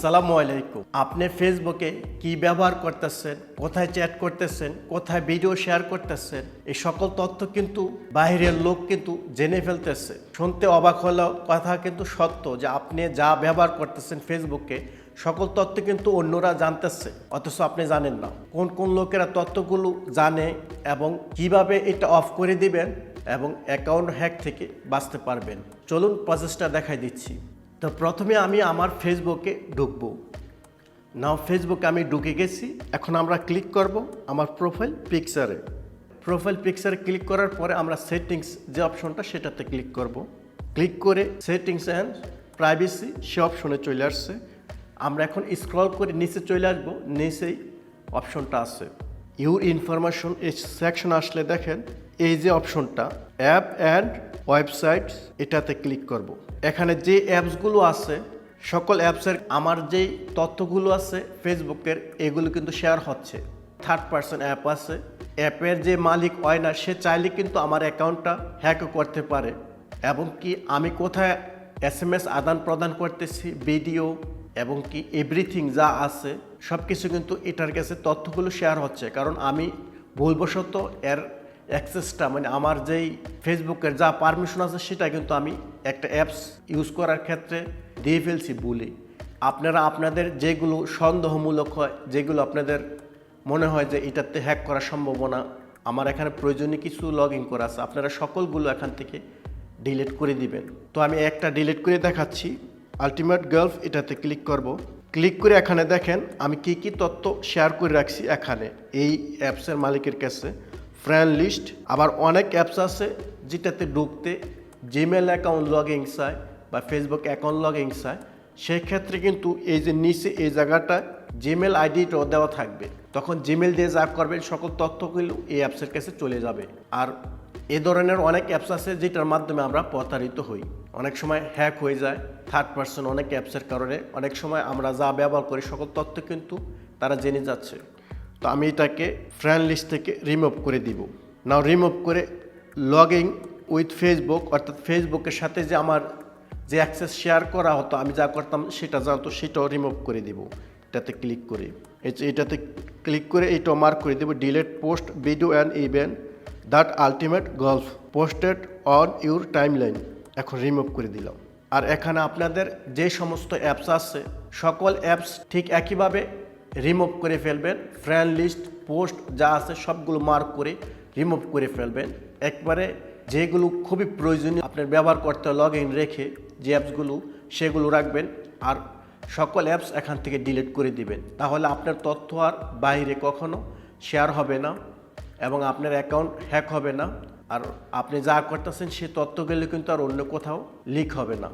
আসসালামু আলাইকুম। আপনি ফেসবুকে কি ব্যবহার করতেছেন, কোথায় চ্যাট করতেছেন, কোথায় ভিডিও শেয়ার করতেছেন, এই সকল তথ্য কিন্তু বাইরের লোক কিন্তু জেনে ফেলতেছে। শুনতে অবাক হলেও কথা কিন্তু সত্য যে আপনি যা ব্যবহার করতেছেন ফেসবুকে সকল তথ্য কিন্তু অন্যরা জানতেছে, অথচ আপনি জানেন না। কোন কোন লোকেরা তথ্যগুলো জানে এবং কিভাবে এটা অফ করে দিবেন এবং অ্যাকাউন্ট হ্যাক থেকে বাঁচতে পারবেন। চলুন প্রসেসটা দেখাই দিচ্ছি। তো প্রথমে আমি আমার ফেসবুকে ঢুকবো। নাও ফেসবুকে আমি ঢুকে গেছি। এখন আমরা ক্লিক করব আমার প্রোফাইল পিকচারে। প্রোফাইল পিকচারে ক্লিক করার পরে আমরা সেটিংস যে অপশনটা সেটাতে ক্লিক করব। ক্লিক করে সেটিংস অ্যান্ড প্রাইভেসি সে অপশনে চলে আসছে। আমরা এখন স্ক্রল করে নিচে চলে আসবো। নিচেই অপশনটা আছে ইউর ইনফরমেশন। এই সেকশন আসলে দেখেন এই যে অপশনটা অ্যাপ অ্যান্ড ওয়েবসাইটস, এটাতে ক্লিক করব। এখানে যে অ্যাপসগুলো আছে সকল অ্যাপসের আমার যেই তথ্যগুলো আছে ফেসবুকের এগুলো কিন্তু শেয়ার হচ্ছে। থার্ড পার্সন অ্যাপ আছে, অ্যাপের যে মালিক হয় না সে চাইলে কিন্তু আমার অ্যাকাউন্টটা হ্যাকও করতে পারে। এবং কি আমি কোথায় SMS আদান প্রদান করতেছি, ভিডিও এবং কি এভরিথিং যা আছে সব কিছু কিন্তু এটার কাছে তথ্যগুলো শেয়ার হচ্ছে। কারণ আমি ভুলবশত এর অ্যাক্সেসটা মানে আমার যেই ফেসবুকের যা পারমিশন আছে সেটা কিন্তু আমি একটা অ্যাপস ইউজ করার ক্ষেত্রে দিয়ে ফেলছি বলি। আপনারা আপনাদের যেগুলো সন্দেহমূলক হয়, যেগুলো আপনাদের মনে হয় যে এটাতে হ্যাক করার সম্ভাবনা, আমার এখানে প্রয়োজনীয় কিছু লগ ইন করা আছে, আপনারা সকলগুলো এখান থেকে ডিলিট করে দিবেন। তো আমি একটা ডিলিট করে দেখাচ্ছি। আলটিমেট গালফ এটাতে ক্লিক করব। ক্লিক করে এখানে দেখেন আমি কি কি তথ্য শেয়ার করে রাখছি এখানে এই অ্যাপসের মালিকের কাছে। ফ্রেন্ড লিস্ট, আবার অনেক অ্যাপস আছে যেটাতে ঢুকতে জিমেল অ্যাকাউন্ট লগ ইন চায় বা ফেসবুক অ্যাকাউন্ট লগ ইন চায়। সেই ক্ষেত্রে কিন্তু এই যে নিচে এই জায়গাটা জিমেল আইডিটাও দেওয়া থাকবে। তখন জিমেল দিয়ে যা করবেন সকল তথ্যগুলো এই অ্যাপসের কাছে চলে যাবে। আর এ ধরনের অনেক অ্যাপস আছে যেটার মাধ্যমে আমরা প্রতারিত হই, অনেক সময় হ্যাক হয়ে যায়। থার্ড পার্সন অনেক অ্যাপসের কারণে অনেক সময় আমরা যা ব্যবহার করি সকল তথ্য কিন্তু তারা জেনে যাচ্ছে। তো আমি এটাকে ফ্রেন্ড লিস্ট থেকে রিমুভ করে দিব। নাও রিমুভ করে লগ ইন উইথ ফেসবুক, অর্থাৎ ফেসবুকের সাথে যে আমার যে অ্যাক্সেস শেয়ার করা হতো, আমি যা করতাম সেটা যা হতো সেটাও রিমুভ করে দিব। এটাতে ক্লিক করে এটাতে ক্লিক করে এইটাও মার্ক করে দেবো delete post video and event that ultimate golf posted on your timeline. এখন রিমুভ করে দিলাম। আর এখানে আপনাদের যে সমস্ত অ্যাপস আছে সকল অ্যাপস ঠিক একইভাবে রিমুভ করে ফেলবেন। ফ্রেন্ড লিস্ট পোস্ট যা আছে সবগুলো মার্ক করে রিমুভ করে ফেলবেন। একবারে যেগুলো খুবই প্রয়োজনীয় আপনার ব্যবহার করতে লগ ইন রেখে যে অ্যাপসগুলো সেগুলো রাখবেন। আর সকল অ্যাপস এখান থেকে ডিলিট করে দিবেন। তাহলে আপনার তথ্য আর বাইরে কখনো শেয়ার হবে না এবং আপনার অ্যাকাউন্ট হ্যাক হবে না। আর আপনি যা করতেছেন সেই তথ্যগুলো কিন্তু আর অন্য কোথাও লিক হবে না।